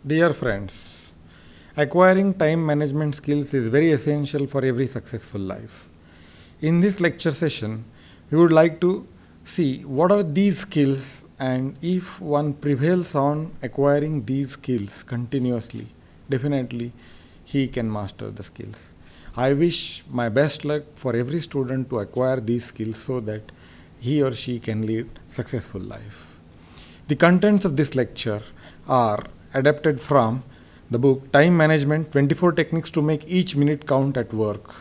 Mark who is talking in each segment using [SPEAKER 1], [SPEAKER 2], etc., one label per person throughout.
[SPEAKER 1] Dear friends, acquiring time management skills is very essential for every successful life. In this lecture session, we would like to see what are these skills and if one prevails on acquiring these skills continuously, definitely he can master the skills. I wish my best luck for every student to acquire these skills so that he or she can lead successful life. The contents of this lecture are adapted from the book Time Management 24 Techniques to Make Each Minute Count at Work.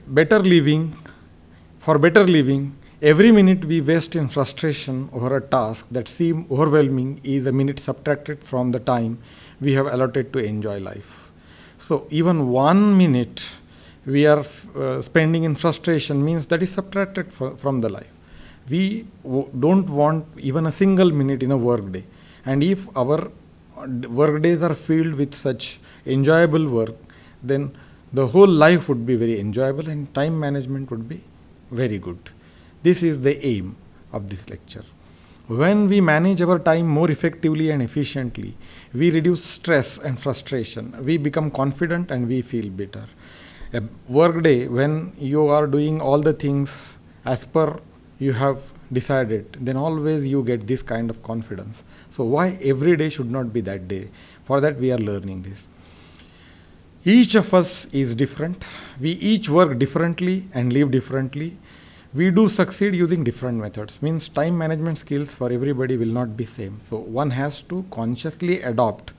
[SPEAKER 1] Better living, for better living, every minute we waste in frustration over a task that seems overwhelming is a minute subtracted from the time we have allotted to enjoy life. So even 1 minute we are spending in frustration means that is subtracted from the life. We don't want even a single minute in a work day. And if our work days are filled with such enjoyable work, then the whole life would be very enjoyable and time management would be very good. This is the aim of this lecture. When we manage our time more effectively and efficiently, we reduce stress and frustration. We become confident and we feel better. A work day, when you are doing all the things as per you have decided, then always you get this kind of confidence. So why every day should not be that day? For that we are learning this. Each of us is different. We each work differently and live differently. We do succeed using different methods. Means time management skills for everybody will not be same. So one has to consciously adopt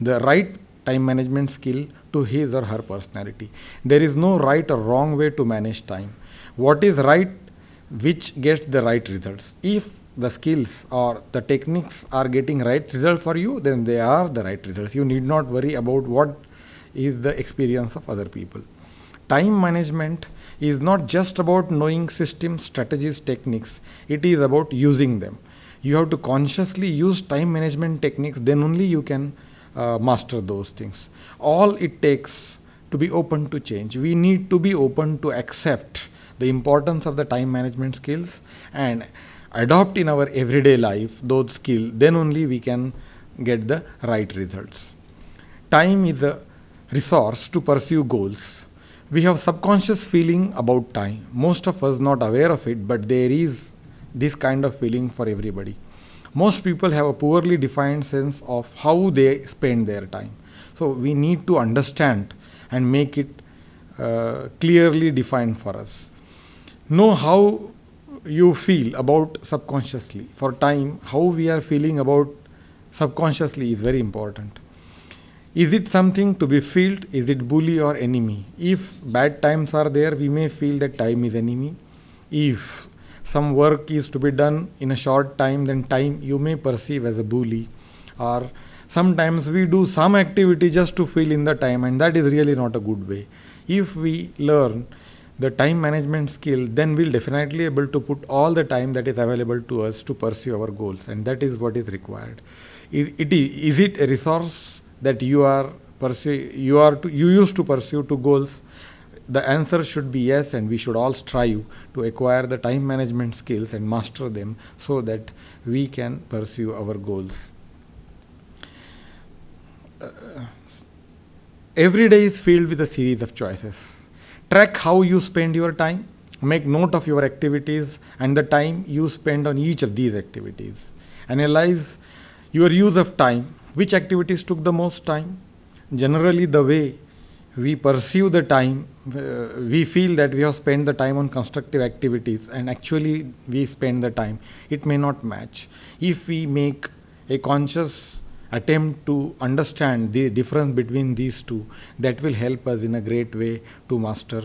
[SPEAKER 1] the right time management skill to his or her personality. There is no right or wrong way to manage time. What is right, which gets the right results. If the skills or the techniques are getting right result for you, then they are the right results. You need not worry about what is the experience of other people. Time management is not just about knowing systems, strategies, techniques. It is about using them. You have to consciously use time management techniques, then only you can master those things. All it takes to be open to change. We need to be open to accept the importance of the time management skills and adopt in our everyday life those skills, then only we can get the right results. Time is a resource to pursue goals. We have subconscious feeling about time. Most of us not aware of it, but there is this kind of feeling for everybody. Most people have a poorly defined sense of how they spend their time. So we need to understand and make it clearly defined for us. Know how you feel about subconsciously. For time, how we are feeling about subconsciously is very important. Is it something to be felt? Is it bully or enemy? If bad times are there, we may feel that time is enemy. If some work is to be done in a short time, then time you may perceive as a bully. Or sometimes we do some activity just to fill in the time, and that is really not a good way. If we learn the time management skill, then we'll definitely able to put all the time that is available to us to pursue our goals, and that is what is required. Is it a resource that you used to pursue to goals? The answer should be yes, and we should all strive to acquire the time management skills and master them so that we can pursue our goals. Every day is filled with a series of choices. Track how you spend your time, make note of your activities and the time you spend on each of these activities. Analyze your use of time, which activities took the most time. Generally, the way we perceive the time, we feel that we have spent the time on constructive activities and actually we spend the time. It may not match. If we make a conscious attempt to understand the difference between these two, that will help us in a great way to master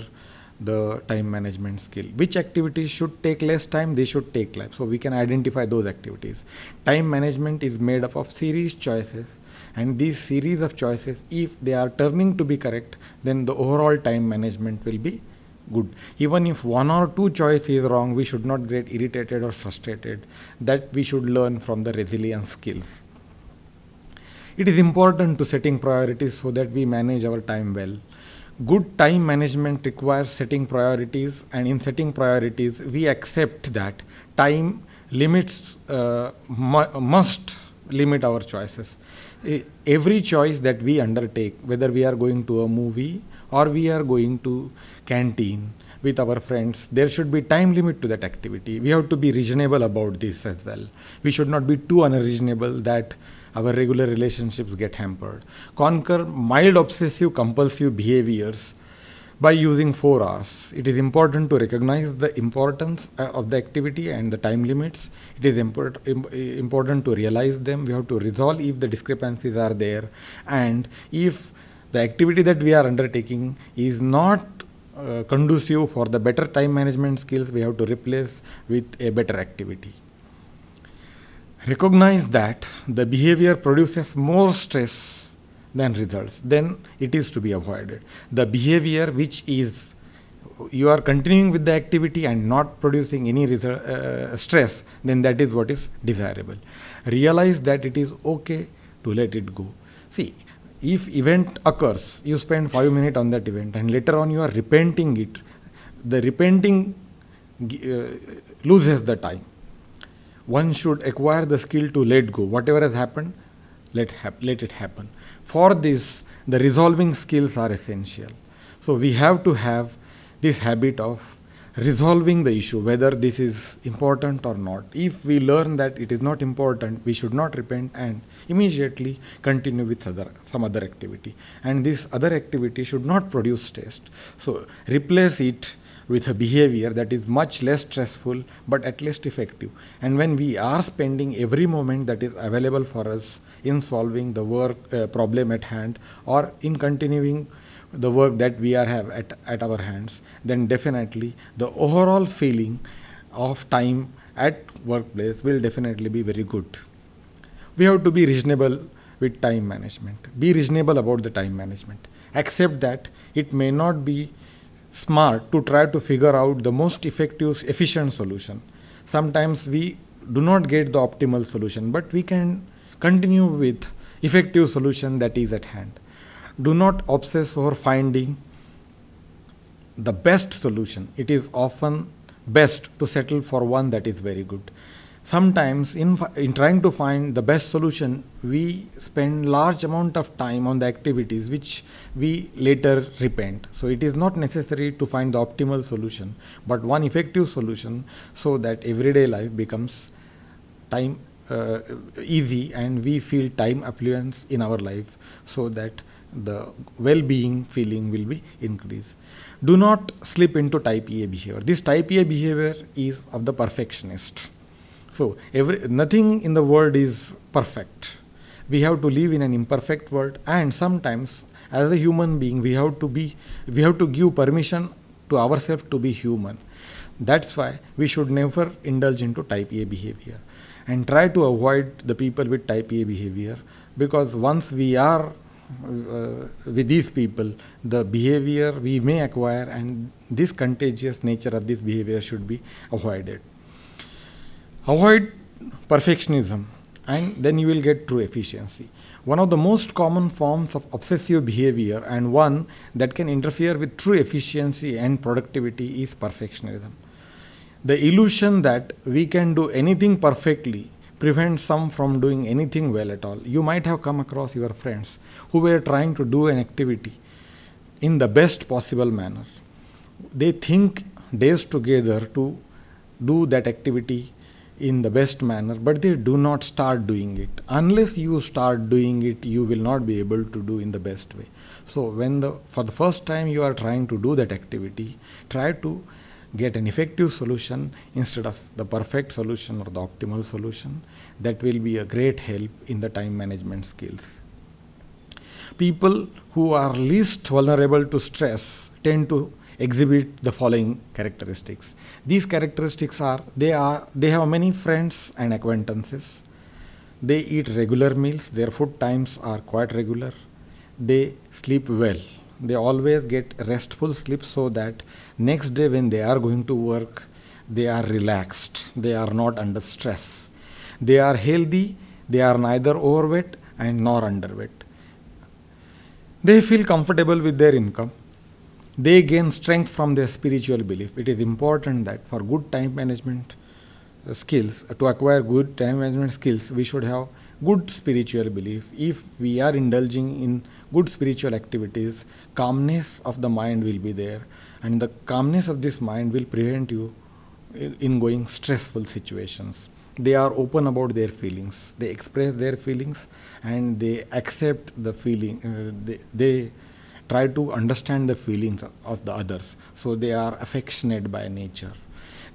[SPEAKER 1] the time management skill. Which activities should take less time? They should take less. So we can identify those activities. Time management is made up of series choices, and these series of choices, if they are turning to be correct, then the overall time management will be good. Even if one or two choice is wrong, we should not get irritated or frustrated. That we should learn from the resilience skills. It is important to setting priorities so that we manage our time well. Good time management requires setting priorities, and in setting priorities, we accept that time limits must limit our choices. Every choice that we undertake, whether we are going to a movie or we are going to canteen with our friends, there should be time limit to that activity. We have to be reasonable about this as well. We should not be too unreasonable that our regular relationships get hampered. Conquer mild obsessive compulsive behaviors by using 4 R's. It is important to recognize the importance of the activity and the time limits. It is important to realize them. We have to resolve if the discrepancies are there, and if the activity that we are undertaking is not conducive for the better time management skills, we have to replace with a better activity. Recognize that the behavior produces more stress than results, then it is to be avoided. The behavior which is you are continuing with the activity and not producing any stress, then that is what is desirable. Realize that it is okay to let it go. See, if event occurs, you spend 5 minutes on that event and later on you are repenting it, the repenting loses the time. One should acquire the skill to let go. Whatever has happened, let it happen. For this, the resolving skills are essential. So we have to have this habit of resolving the issue, whether this is important or not. If we learn that it is not important, we should not repent and immediately continue with some other activity. And this other activity should not produce stress. So replace it with a behavior that is much less stressful but at least effective. And when we are spending every moment that is available for us in solving the work problem at hand, or in continuing the work that we have at our hands, then definitely the overall feeling of time at workplace will definitely be very good. We have to be reasonable with time management. Be reasonable about the time management. Accept that it may not be smart to try to figure out the most effective, efficient solution. Sometimes we do not get the optimal solution, but we can continue with effective solution that is at hand. Do not obsess over finding the best solution. It is often best to settle for one that is very good. Sometimes in trying to find the best solution, we spend large amount of time on the activities which we later repent. So it is not necessary to find the optimal solution, but one effective solution, so that everyday life becomes time easy and we feel time affluence in our life, so that the well-being feeling will be increased. Do not slip into type A behavior. This type A behavior is of the perfectionist. So nothing in the world is perfect. We have to live in an imperfect world, and sometimes as a human being we have to give permission to ourselves to be human. That's why we should never indulge into type A behavior and try to avoid the people with type A behavior, because once we are with these people, the behavior we may acquire, and this contagious nature of this behavior should be avoided. Avoid perfectionism, and then you will get true efficiency. One of the most common forms of obsessive behavior, and one that can interfere with true efficiency and productivity, is perfectionism. The illusion that we can do anything perfectly prevents some from doing anything well at all. You might have come across your friends who were trying to do an activity in the best possible manner. They think days together to do that activity in the best manner, but they do not start doing it. Unless you start doing it, you will not be able to do in the best way. So for the first time you are trying to do that activity, try to get an effective solution instead of the perfect solution or the optimal solution. That will be a great help in the time management skills. People who are least vulnerable to stress tend to exhibit the following characteristics. These characteristics are, they have many friends and acquaintances. They eat regular meals. Their food times are quite regular. They sleep well. They always get restful sleep, so that next day when they are going to work, they are relaxed. They are not under stress. They are healthy. They are neither overweight and nor underweight. They feel comfortable with their income. They gain strength from their spiritual belief. It is important that for good time management skills, to acquire good time management skills, we should have good spiritual belief. If we are indulging in good spiritual activities, calmness of the mind will be there, and the calmness of this mind will prevent you in going stressful situations. They are open about their feelings, they express their feelings, and they accept the feeling, they try to understand the feelings of the others, so they are affectionate by nature.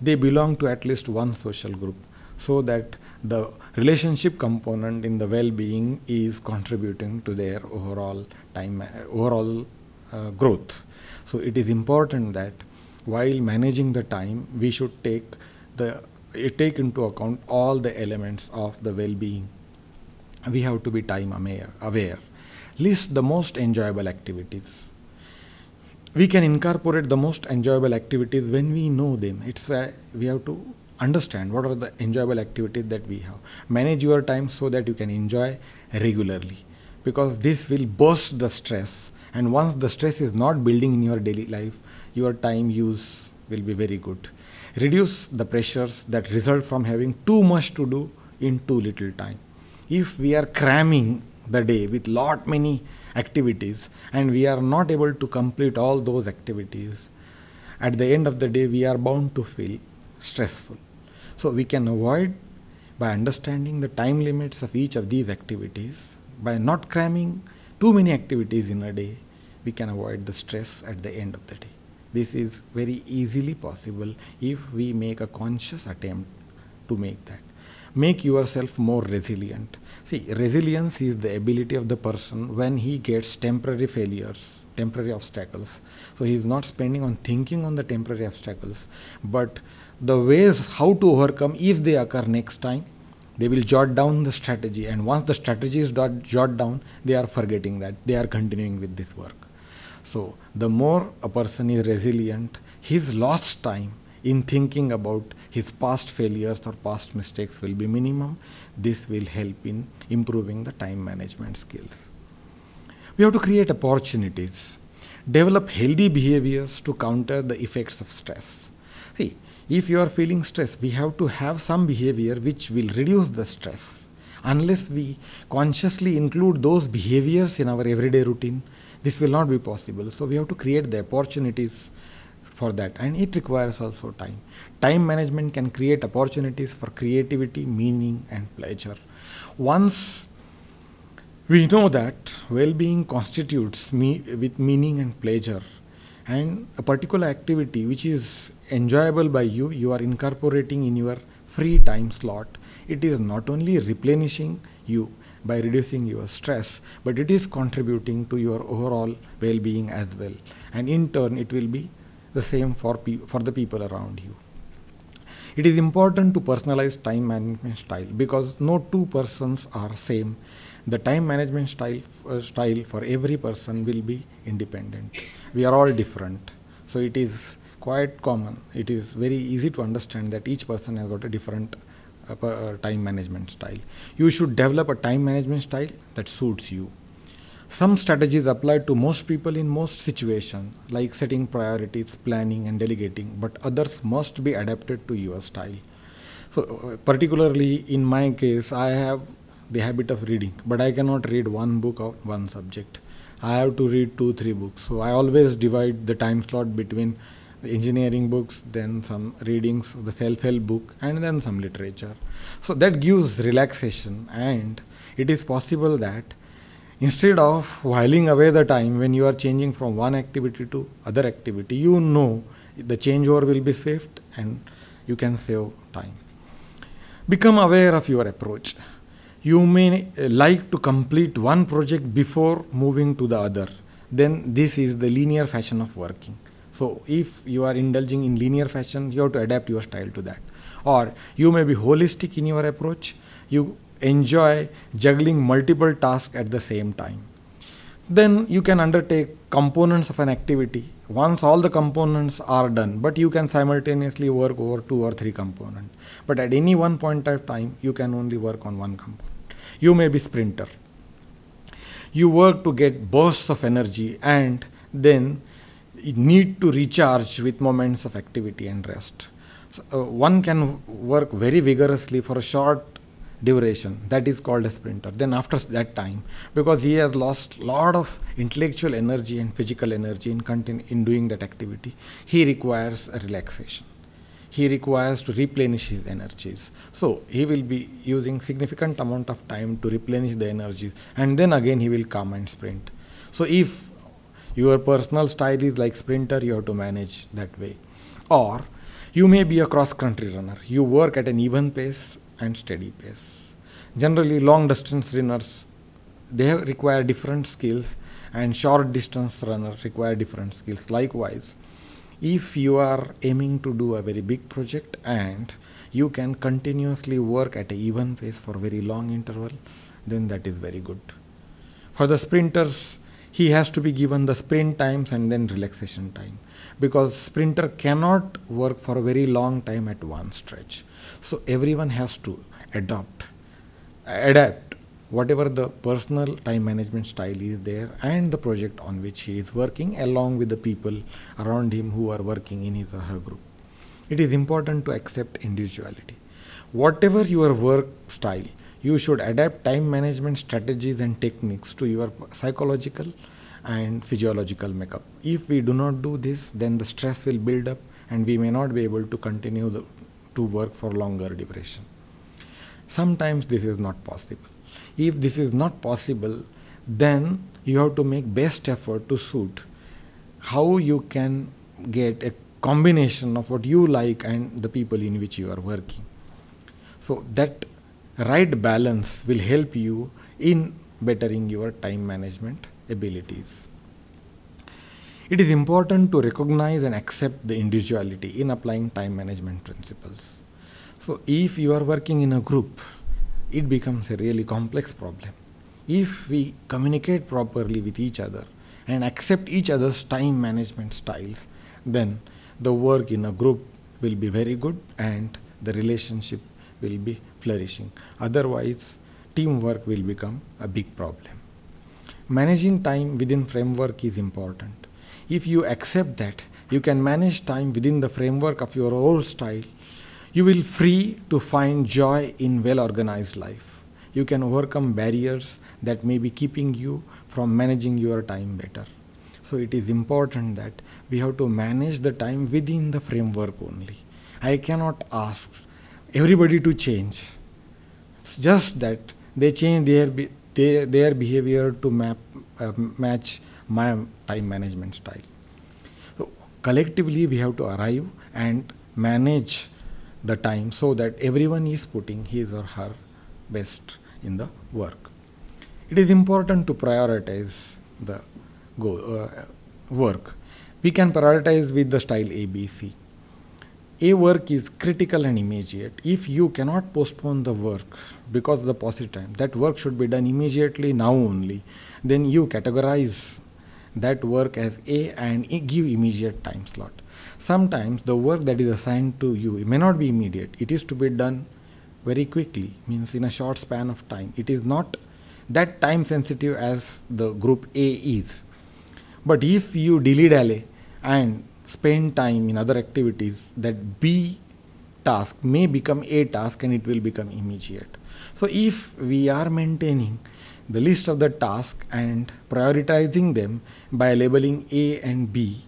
[SPEAKER 1] They belong to at least one social group, so that the relationship component in the well-being is contributing to their overall growth. So it is important that while managing the time, we should take into account all the elements of the well-being. We have to be time aware. List the most enjoyable activities. We can incorporate the most enjoyable activities when we know them. It's why we have to understand what are the enjoyable activities that we have. Manage your time so that you can enjoy regularly, because this will burst the stress, and once the stress is not building in your daily life, your time use will be very good. Reduce the pressures that result from having too much to do in too little time. If we are cramming the day with many activities and we are not able to complete all those activities, at the end of the day we are bound to feel stressful. So we can avoid by understanding the time limits of each of these activities. By not cramming too many activities in a day, we can avoid the stress at the end of the day. This is very easily possible if we make a conscious attempt to make that. Make yourself more resilient. See, resilience is the ability of the person when he gets temporary failures, temporary obstacles. So he is not spending on thinking on the temporary obstacles, but the ways how to overcome if they occur next time. They will jot down the strategy, and once the strategy is jot down, they are forgetting that, they are continuing with this work. So the more a person is resilient, his lost time in thinking about his past failures or past mistakes will be minimum. This will help in improving the time management skills. We have to create opportunities. Develop healthy behaviors to counter the effects of stress. See, if you are feeling stress, we have to have some behavior which will reduce the stress. Unless we consciously include those behaviors in our everyday routine, this will not be possible. So we have to create the opportunities for that, and it requires also time. Time management can create opportunities for creativity, meaning, and pleasure. Once we know that well-being constitutes with meaning and pleasure, and a particular activity which is enjoyable by you, you are incorporating in your free time slot, it is not only replenishing you by reducing your stress, but it is contributing to your overall well-being as well. And in turn, it will be the same for the people around you. It is important to personalize time management style, because no two persons are same. The time management style for every person will be independent. We are all different. So it is quite common. It is very easy to understand that each person has got a different time management style. You should develop a time management style that suits you. Some strategies apply to most people in most situations, like setting priorities, planning, and delegating, but others must be adapted to your style. So particularly in my case, I have the habit of reading, but I cannot read one book of one subject. I have to read 2-3 books. So I always divide the time slot between engineering books, then some readings, the self-help book, and then some literature. So that gives relaxation, and it is possible that instead of whiling away the time when you are changing from one activity to other activity, you know the changeover will be swift and you can save time. Become aware of your approach. You may like to complete one project before moving to the other. Then this is the linear fashion of working. So if you are indulging in linear fashion, you have to adapt your style to that. Or you may be holistic in your approach. You enjoy juggling multiple tasks at the same time. Then you can undertake components of an activity once all the components are done, but you can simultaneously work over 2 or 3 components. But at any one point of time, you can only work on one component. You may be sprinter. You work to get bursts of energy and then need to recharge with moments of activity and rest. One can work very vigorously for a short duration, that is called a sprinter. Then after that time, because he has lost lot of intellectual energy and physical energy in doing that activity, he requires a relaxation. He requires to replenish his energies. So he will be using significant amount of time to replenish the energies, and then again he will come and sprint. So if your personal style is like sprinter, you have to manage that way. Or you may be a cross-country runner. You work at an even pace and steady pace. Generally, long-distance runners, they require different skills, and short-distance runners require different skills. Likewise, if you are aiming to do a very big project and you can continuously work at an even pace for very long interval, then that is very good. For the sprinters, he has to be given the sprint times and then relaxation time, because sprinter cannot work for a very long time at one stretch. So everyone has to adapt whatever the personal time management style is there and the project on which he is working, along with the people around him who are working in his or her group. It is important to accept individuality. Whatever your work style, you should adapt time management strategies and techniques to your psychological and physiological makeup. If we do not do this, then the stress will build up and we may not be able to continue to work for longer duration. Sometimes this is not possible. If this is not possible, then you have to make best effort to suit how you can get a combination of what you like and the people in which you are working. So that right balance will help you in bettering your time management abilities. It is important to recognize and accept the individuality in applying time management principles. So if you are working in a group, it becomes a really complex problem. If we communicate properly with each other and accept each other's time management styles, then the work in a group will be very good and the relationship will be flourishing. Otherwise, teamwork will become a big problem. Managing time within framework is important. If you accept that you can manage time within the framework of your own style, you will free to find joy in well-organized life. You can overcome barriers that may be keeping you from managing your time better. So it is important that we have to manage the time within the framework only. I cannot ask everybody to change. It's just that they change their behavior to match my time management style. So collectively we have to arrive and manage the time so that everyone is putting his or her best in the work. It is important to prioritize the work. We can prioritize with the style ABC. A work is critical and immediate. If you cannot postpone the work because of the positive time, that work should be done immediately, now only, then you categorize that work as A and give immediate time slot. Sometimes the work that is assigned to you, it may not be immediate. It is to be done very quickly, means in a short span of time. It is not that time sensitive as the group A is. But if you dilly-dally and spend time in other activities, that B task may become A task and it will become immediate. So if we are maintaining the list of the tasks and prioritizing them by labeling A and B,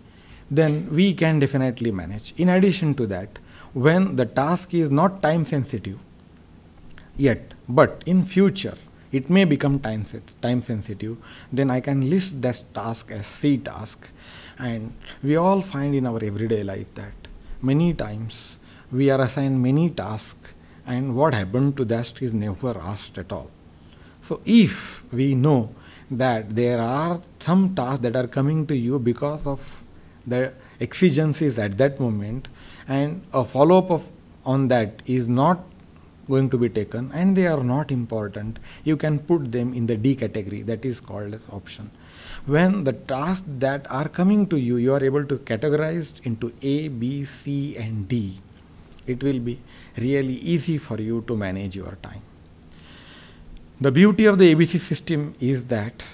[SPEAKER 1] then we can definitely manage. In addition to that, when the task is not time sensitive yet, but in future it may become time sensitive, then I can list that task as C task. And we all find in our everyday life that many times we are assigned many tasks and what happened to that is never asked at all. So if we know that there are some tasks that are coming to you because of the exigencies at that moment, and a follow-up on that is not going to be taken and they are not important, you can put them in the D category, that is called as option. When the tasks that are coming to you, you are able to categorize into A, B, C and D, it will be really easy for you to manage your time. The beauty of the ABC system is that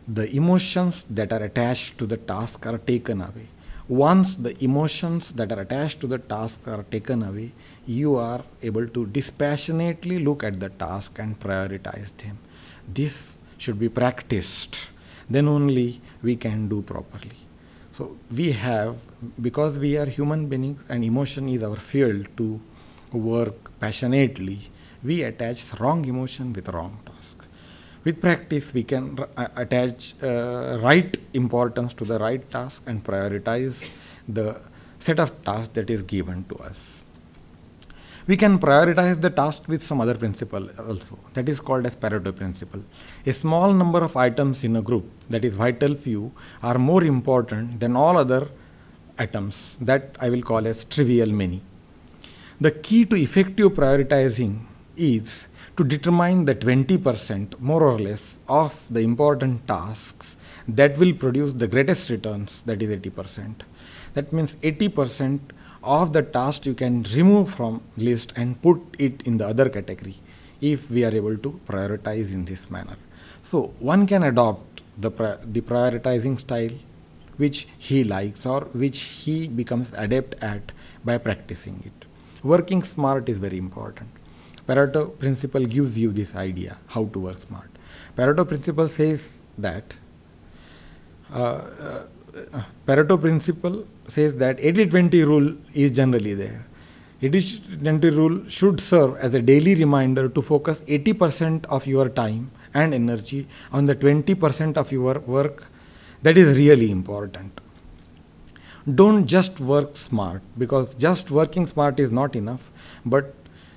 [SPEAKER 1] the emotions that are attached to the task are taken away. Once the emotions that are attached to the task are taken away, you are able to dispassionately look at the task and prioritize them. This should be practiced. Then only we can do properly. So we have, because we are human beings and emotion is our fuel to work passionately, we attach wrong emotion with wrong task. With practice, we can attach right importance to the right task and prioritize the set of tasks that is given to us. We can prioritize the task with some other principle also, that is called as Pareto principle. A small number of items in a group, that is vital few, are more important than all other items, that I will call as trivial many. The key to effective prioritizing is to determine the 20% more or less of the important tasks that will produce the greatest returns, that is 80%. That means 80% of the task you can remove from list and put it in the other category if we are able to prioritize in this manner. So one can adopt the prioritizing style which he likes or which he becomes adept at by practicing it. Working smart is very important. Pareto principle gives you this idea how to work smart. Pareto principle says that 80-20 rule is generally there. 80-20 rule should serve as a daily reminder to focus 80% of your time and energy on the 20% of your work that is really important. Don't just work smart, because just working smart is not enough, but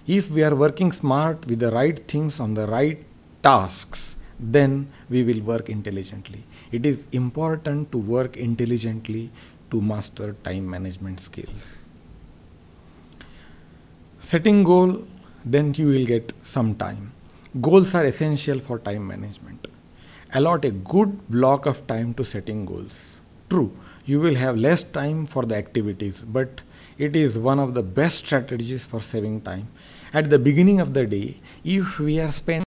[SPEAKER 1] if we are working smart with the right things on the right tasks, then we will work intelligently. It is important to work intelligently to master time management skills. Setting goal, then you will get some time. Goals are essential for time management. Allot a good block of time to setting goals. True, you will have less time for the activities, but it is one of the best strategies for saving time. At the beginning of the day, if we are spending